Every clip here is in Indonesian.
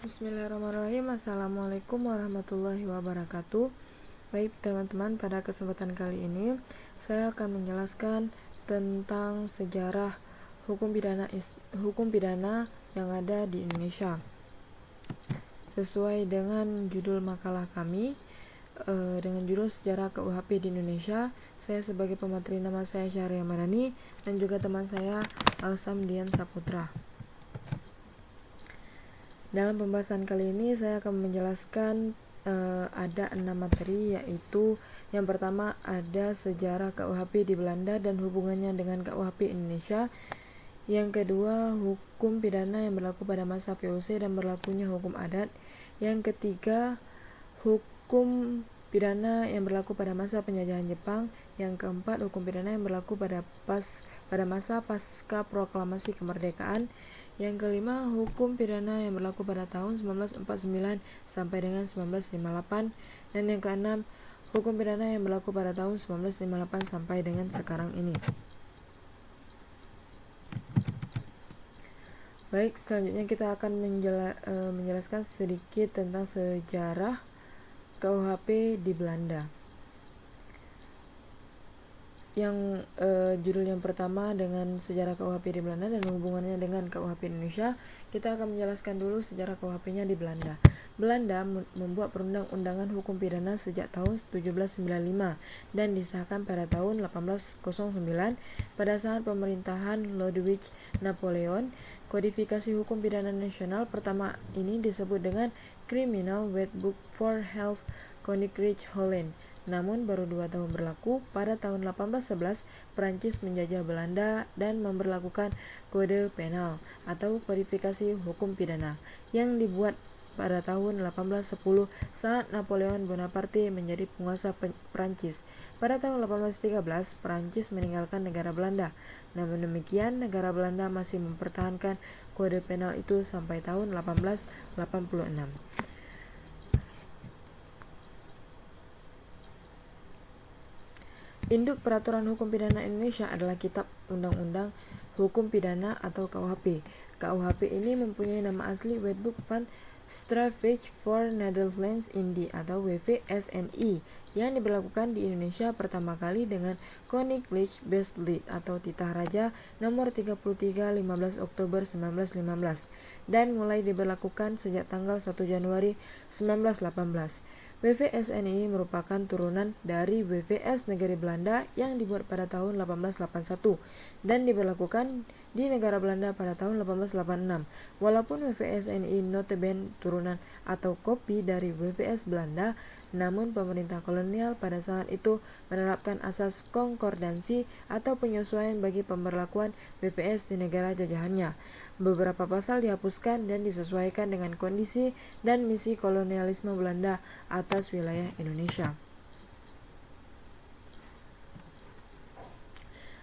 Bismillahirrahmanirrahim. Assalamualaikum warahmatullahi wabarakatuh. Baik teman-teman, pada kesempatan kali ini saya akan menjelaskan tentang sejarah hukum pidana yang ada di Indonesia. Sesuai dengan judul makalah kami, dengan judul Sejarah KUHP di Indonesia, saya sebagai pemateri, nama saya Syahriah Madani, dan juga teman saya Alsam Dian Saputra. Dalam pembahasan kali ini saya akan menjelaskan ada 6 materi, yaitu yang pertama ada sejarah KUHP di Belanda dan hubungannya dengan KUHP Indonesia. Yang kedua, hukum pidana yang berlaku pada masa VOC dan berlakunya hukum adat. Yang ketiga, hukum pidana yang berlaku pada masa penjajahan Jepang. Yang keempat, hukum pidana yang berlaku pada masa pasca proklamasi kemerdekaan. Yang kelima, hukum pidana yang berlaku pada tahun 1949 sampai dengan 1958. Dan yang keenam, hukum pidana yang berlaku pada tahun 1958 sampai dengan sekarang ini. Baik, selanjutnya kita akan menjelaskan sedikit tentang sejarah KUHP di Belanda. Yang judul yang pertama dengan sejarah KUHP di Belanda dan hubungannya dengan KUHP Indonesia, kita akan menjelaskan dulu sejarah KUHP-nya di Belanda. Belanda membuat perundang-undangan hukum pidana sejak tahun 1795 dan disahkan pada tahun 1809 pada saat pemerintahan Ludwig Napoleon. Kodifikasi hukum pidana nasional pertama ini disebut dengan Criminal Wetboek for Health Koninkryk Holland. Namun baru 2 tahun berlaku, pada tahun 1811 Prancis menjajah Belanda dan memberlakukan kode penal atau kodifikasi hukum pidana yang dibuat pada tahun 1810 saat Napoleon Bonaparte menjadi penguasa Prancis. Pada tahun 1813 Prancis meninggalkan negara Belanda. Namun demikian, negara Belanda masih mempertahankan kode penal itu sampai tahun 1886. Induk Peraturan Hukum Pidana Indonesia adalah Kitab Undang-Undang Hukum Pidana atau KUHP. KUHP ini mempunyai nama asli Wetboek van Strafrecht voor Nederlandse Indie atau WVSNI yang diberlakukan di Indonesia pertama kali dengan Koninklijk Besluit atau Titah Raja nomor 33 15 Oktober 1915 dan mulai diberlakukan sejak tanggal 1 Januari 1918. WVSNI merupakan turunan dari WVS Negeri Belanda yang dibuat pada tahun 1881 dan diberlakukan di negara Belanda pada tahun 1886. Walaupun WVSNI notabene turunan atau kopi dari WVS Belanda, namun pemerintah kolonial pada saat itu menerapkan asas konkordansi atau penyesuaian bagi pemberlakuan WVS di negara jajahannya. Beberapa pasal dihapuskan dan disesuaikan dengan kondisi dan misi kolonialisme Belanda atas wilayah Indonesia.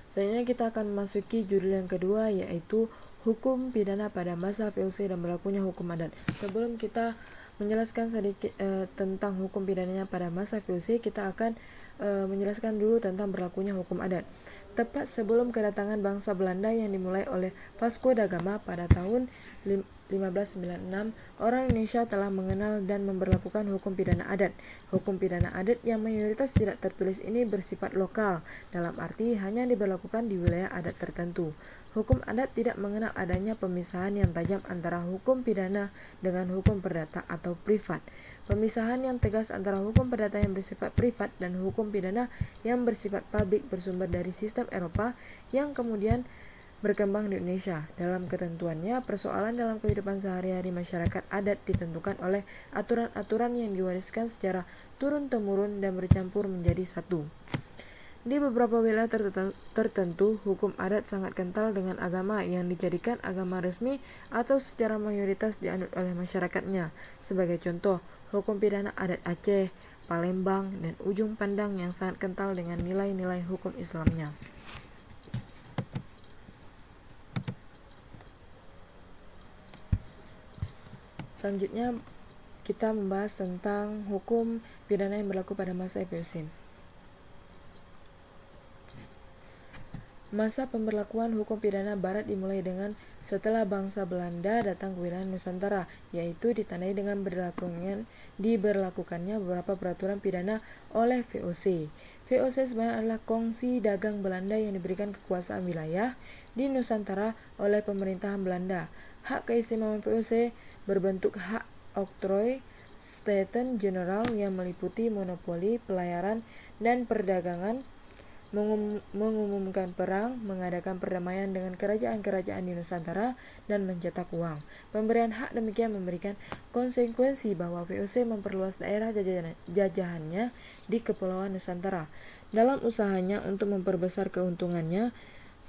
Selanjutnya kita akan memasuki judul yang kedua, yaitu hukum pidana pada masa VOC dan berlakunya hukum adat. Sebelum kita menjelaskan sedikit tentang hukum pidananya pada masa VOC, kita akan menjelaskan dulu tentang berlakunya hukum adat. Tepat sebelum kedatangan bangsa Belanda yang dimulai oleh Vasco da Gama pada tahun 1596, orang Indonesia telah mengenal dan memberlakukan hukum pidana adat. Hukum pidana adat yang mayoritas tidak tertulis ini bersifat lokal, dalam arti hanya diberlakukan di wilayah adat tertentu. Hukum adat tidak mengenal adanya pemisahan yang tajam antara hukum pidana dengan hukum perdata atau privat. Pemisahan yang tegas antara hukum perdata yang bersifat privat dan hukum pidana yang bersifat publik bersumber dari sistem Eropa yang kemudian berkembang di Indonesia. Dalam ketentuannya, persoalan dalam kehidupan sehari-hari masyarakat adat ditentukan oleh aturan-aturan yang diwariskan secara turun-temurun dan bercampur menjadi satu. Di beberapa wilayah tertentu, hukum adat sangat kental dengan agama yang dijadikan agama resmi atau secara mayoritas dianut oleh masyarakatnya. Sebagai contoh, hukum pidana adat Aceh, Palembang, dan Ujung Pandang yang sangat kental dengan nilai-nilai hukum Islamnya. Selanjutnya kita membahas tentang hukum pidana yang berlaku pada masa VOC. Masa pemberlakuan hukum pidana barat dimulai dengan setelah bangsa Belanda datang ke wilayah Nusantara, yaitu ditandai dengan diberlakukannya beberapa peraturan pidana oleh VOC. VOC sebenarnya adalah kongsi dagang Belanda yang diberikan kekuasaan wilayah di Nusantara oleh pemerintahan Belanda. Hak keistimewaan VOC berbentuk hak oktroy Staten-Generaal yang meliputi monopoli, pelayaran, dan perdagangan, mengumumkan perang, mengadakan perdamaian dengan kerajaan-kerajaan di Nusantara, dan mencetak uang. Pemberian hak demikian memberikan konsekuensi bahwa VOC memperluas daerah jajahannya di Kepulauan Nusantara. Dalam usahanya untuk memperbesar keuntungannya,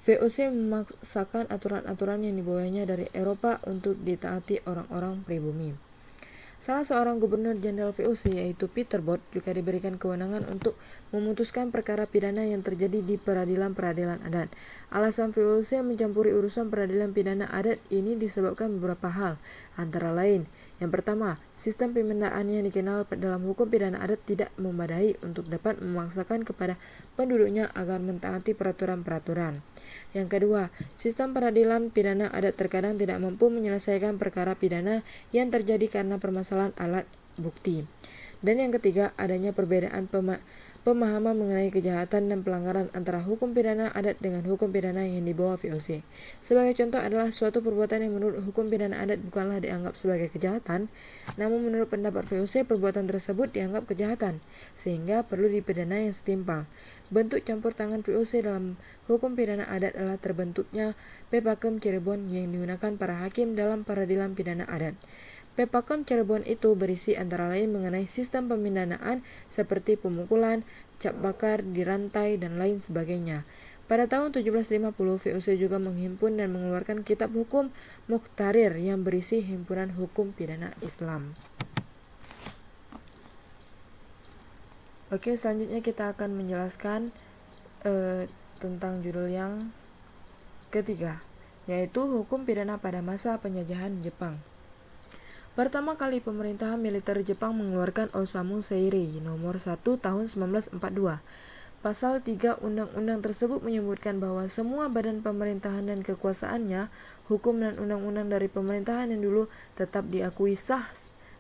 VOC memaksakan aturan-aturan yang dibawanya dari Eropa untuk ditaati orang-orang pribumi. Salah seorang gubernur jenderal VOC yaitu Peter Bot juga diberikan kewenangan untuk memutuskan perkara pidana yang terjadi di peradilan-peradilan adat. Alasan VOC mencampuri urusan peradilan pidana adat ini disebabkan beberapa hal, antara lain: yang pertama, sistem pemindaan yang dikenal dalam hukum pidana adat tidak memadai untuk dapat memaksakan kepada penduduknya agar mentaati peraturan-peraturan. Yang kedua, sistem peradilan pidana adat terkadang tidak mampu menyelesaikan perkara pidana yang terjadi karena permasalahan alat bukti. Dan yang ketiga, adanya perbedaan pemahaman mengenai kejahatan dan pelanggaran antara hukum pidana adat dengan hukum pidana yang dibawa VOC. Sebagai contoh adalah suatu perbuatan yang menurut hukum pidana adat bukanlah dianggap sebagai kejahatan, namun menurut pendapat VOC perbuatan tersebut dianggap kejahatan, sehingga perlu dipidana yang setimpal. Bentuk campur tangan VOC dalam hukum pidana adat adalah terbentuknya Pepakem Cirebon yang digunakan para hakim dalam peradilan pidana adat. Pepakem Cirebon itu berisi antara lain mengenai sistem pemindanaan seperti pemukulan, cap bakar, dirantai, dan lain sebagainya. Pada tahun 1750, VOC juga menghimpun dan mengeluarkan kitab hukum Mukhtarir yang berisi himpunan hukum pidana Islam. Oke, selanjutnya kita akan menjelaskan tentang judul yang ketiga, yaitu hukum pidana pada masa penjajahan Jepang. Pertama kali pemerintahan militer Jepang mengeluarkan Osamu Seirei nomor 1 tahun 1942. Pasal 3 undang-undang tersebut menyebutkan bahwa semua badan pemerintahan dan kekuasaannya, hukum dan undang-undang dari pemerintahan yang dulu tetap diakui sah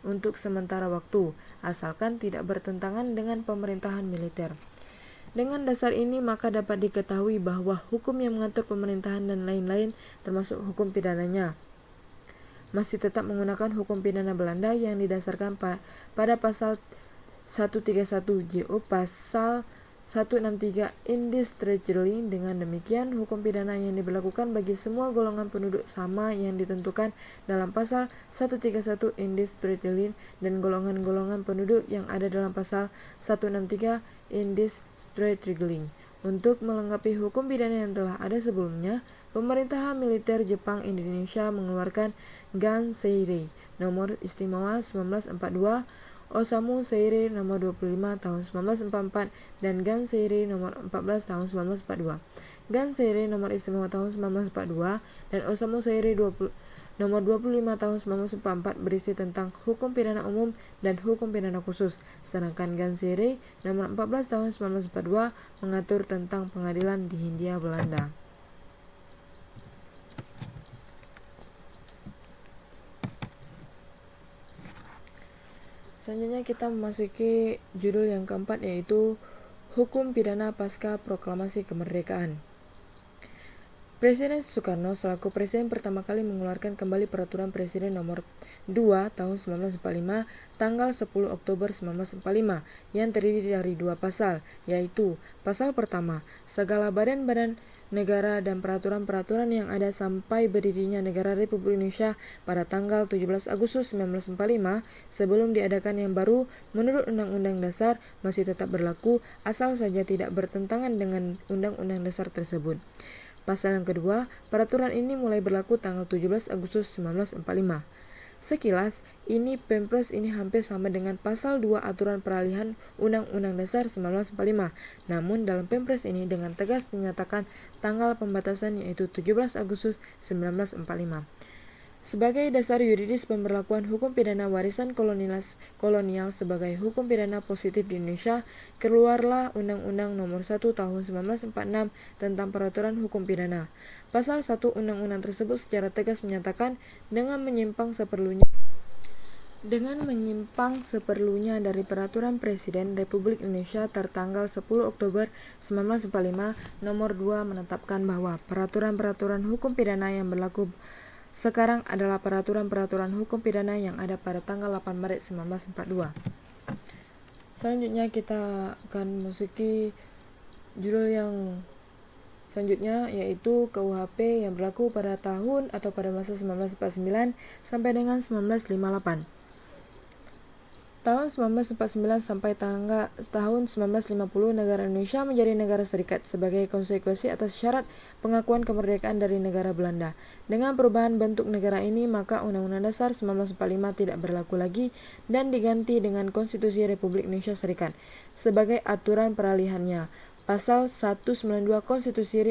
untuk sementara waktu, asalkan tidak bertentangan dengan pemerintahan militer. Dengan dasar ini maka dapat diketahui bahwa hukum yang mengatur pemerintahan dan lain-lain termasuk hukum pidananya masih tetap menggunakan hukum pidana Belanda yang didasarkan pada pasal 131 JO pasal 163 Indisrechtelijk. Dengan demikian, hukum pidana yang diberlakukan bagi semua golongan penduduk sama yang ditentukan dalam pasal 131 Indisrechtelijk dan golongan-golongan penduduk yang ada dalam pasal 163 Indisrechtelijk. Untuk melengkapi hukum pidana yang telah ada sebelumnya, pemerintahan militer Jepang Indonesia mengeluarkan Ganseirei nomor istimewa 1942, Osamu Seirei nomor 25 tahun 1944, dan Ganseirei nomor 14 tahun 1942. Ganseirei nomor istimewa tahun 1942 dan Osamu Seirei nomor 25 tahun 1944 berisi tentang hukum pidana umum dan hukum pidana khusus, sedangkan Ganseirei nomor 14 tahun 1942 mengatur tentang pengadilan di Hindia Belanda. Selanjutnya kita memasuki judul yang keempat, yaitu hukum pidana pasca proklamasi kemerdekaan. Presiden Soekarno selaku presiden pertama kali mengeluarkan kembali peraturan presiden nomor 2 tahun 1945 tanggal 10 Oktober 1945 yang terdiri dari dua pasal, yaitu pasal pertama, segala badan-badan negara dan peraturan-peraturan yang ada sampai berdirinya negara Republik Indonesia pada tanggal 17 Agustus 1945 sebelum diadakan yang baru menurut Undang-Undang Dasar masih tetap berlaku asal saja tidak bertentangan dengan Undang-Undang Dasar tersebut. Pasal yang kedua, peraturan ini mulai berlaku tanggal 17 Agustus 1945. Sekilas, Pempres ini hampir sama dengan pasal 2 aturan peralihan Undang-Undang Dasar 1945. Namun dalam Pempres ini dengan tegas dinyatakan tanggal pembatasan yaitu 17 Agustus 1945. Sebagai dasar yuridis pemberlakuan hukum pidana warisan kolonial sebagai hukum pidana positif di Indonesia, keluarlah Undang-Undang Nomor 1 Tahun 1946 tentang Peraturan Hukum Pidana. Pasal 1 undang-undang tersebut secara tegas menyatakan dengan menyimpang seperlunya dari Peraturan Presiden Republik Indonesia tertanggal 10 Oktober 1945 Nomor 2 menetapkan bahwa peraturan-peraturan hukum pidana yang berlaku sekarang adalah peraturan-peraturan hukum pidana yang ada pada tanggal 8 Maret 1942. Selanjutnya kita akan masuki judul yang selanjutnya, yaitu KUHP yang berlaku pada tahun atau pada masa 1949 sampai dengan 1958. Tahun 1949 sampai tahun 1950, negara Indonesia menjadi negara serikat sebagai konsekuensi atas syarat pengakuan kemerdekaan dari negara Belanda. Dengan perubahan bentuk negara ini, maka Undang-Undang Dasar 1945 tidak berlaku lagi dan diganti dengan Konstitusi Republik Indonesia Serikat sebagai aturan peralihannya. Pasal 192 Konstitusi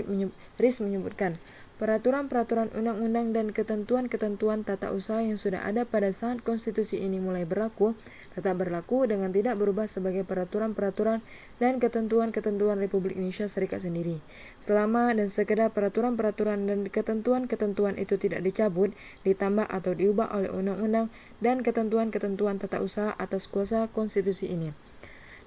RIS menyebutkan, peraturan-peraturan undang-undang dan ketentuan-ketentuan tata usaha yang sudah ada pada saat konstitusi ini mulai berlaku, tetap berlaku dengan tidak berubah sebagai peraturan-peraturan dan ketentuan-ketentuan Republik Indonesia Serikat sendiri. Selama dan sekedar peraturan-peraturan dan ketentuan-ketentuan itu tidak dicabut, ditambah atau diubah oleh undang-undang dan ketentuan-ketentuan tata usaha atas kuasa konstitusi ini.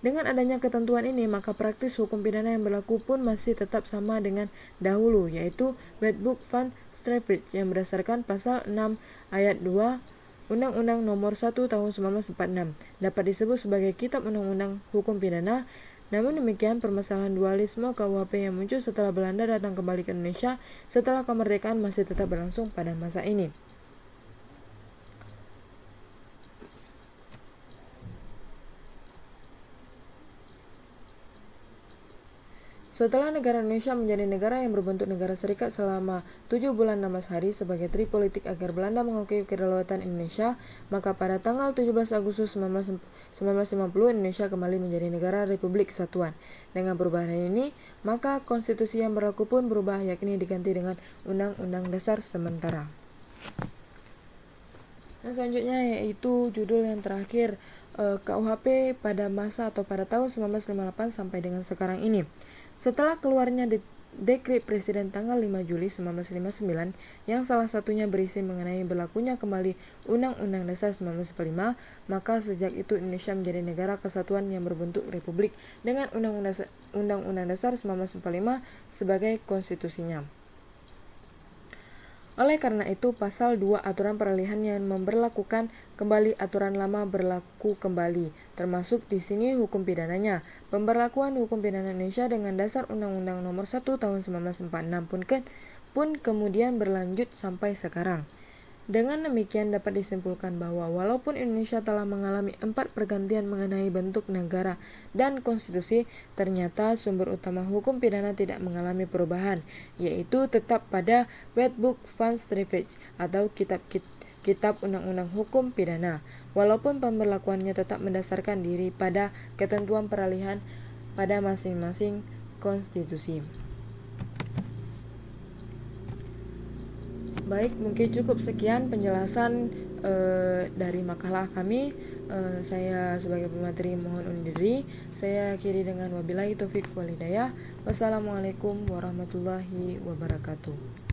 Dengan adanya ketentuan ini, maka praktis hukum pidana yang berlaku pun masih tetap sama dengan dahulu, yaitu Wetboek van Strafrecht yang berdasarkan pasal 6 ayat 2 Undang-Undang Nomor 1 Tahun 1946 dapat disebut sebagai Kitab Undang-Undang Hukum Pidana. Namun demikian, permasalahan dualisme KUHP yang muncul setelah Belanda datang kembali ke Indonesia setelah kemerdekaan masih tetap berlangsung pada masa ini. Setelah negara Indonesia menjadi negara yang berbentuk negara serikat selama 7 bulan 16 hari sebagai trik politik agar Belanda mengakui kedaulatan Indonesia, maka pada tanggal 17 Agustus 1950 Indonesia kembali menjadi negara Republik Kesatuan. Dengan perubahan ini, maka konstitusi yang berlaku pun berubah, yakni diganti dengan Undang-Undang Dasar sementara. Dan selanjutnya yaitu judul yang terakhir, KUHP pada masa atau pada tahun 1958 sampai dengan sekarang ini. Setelah keluarnya Dekret Presiden tanggal 5 Juli 1959 yang salah satunya berisi mengenai berlakunya kembali Undang-Undang Dasar 1945, maka sejak itu Indonesia menjadi negara kesatuan yang berbentuk republik dengan Undang-Undang Dasar 1945 sebagai konstitusinya. Oleh karena itu, pasal 2 aturan peralihan yang memberlakukan kembali aturan lama berlaku kembali, termasuk di sini hukum pidananya. Pemberlakuan hukum pidana Indonesia dengan dasar Undang-Undang Nomor 1 Tahun 1946 pun kemudian berlanjut sampai sekarang. Dengan demikian dapat disimpulkan bahwa walaupun Indonesia telah mengalami 4 pergantian mengenai bentuk negara dan konstitusi, ternyata sumber utama hukum pidana tidak mengalami perubahan, yaitu tetap pada Wetboek van Strafrecht atau Kitab Undang-Undang Hukum Pidana, walaupun pemberlakuannya tetap mendasarkan diri pada ketentuan peralihan pada masing-masing konstitusi. Baik, mungkin cukup sekian penjelasan dari makalah kami. Saya sebagai pemateri mohon undur diri. Saya akhiri dengan wabillahi taufik wal hidayah. Wassalamualaikum warahmatullahi wabarakatuh.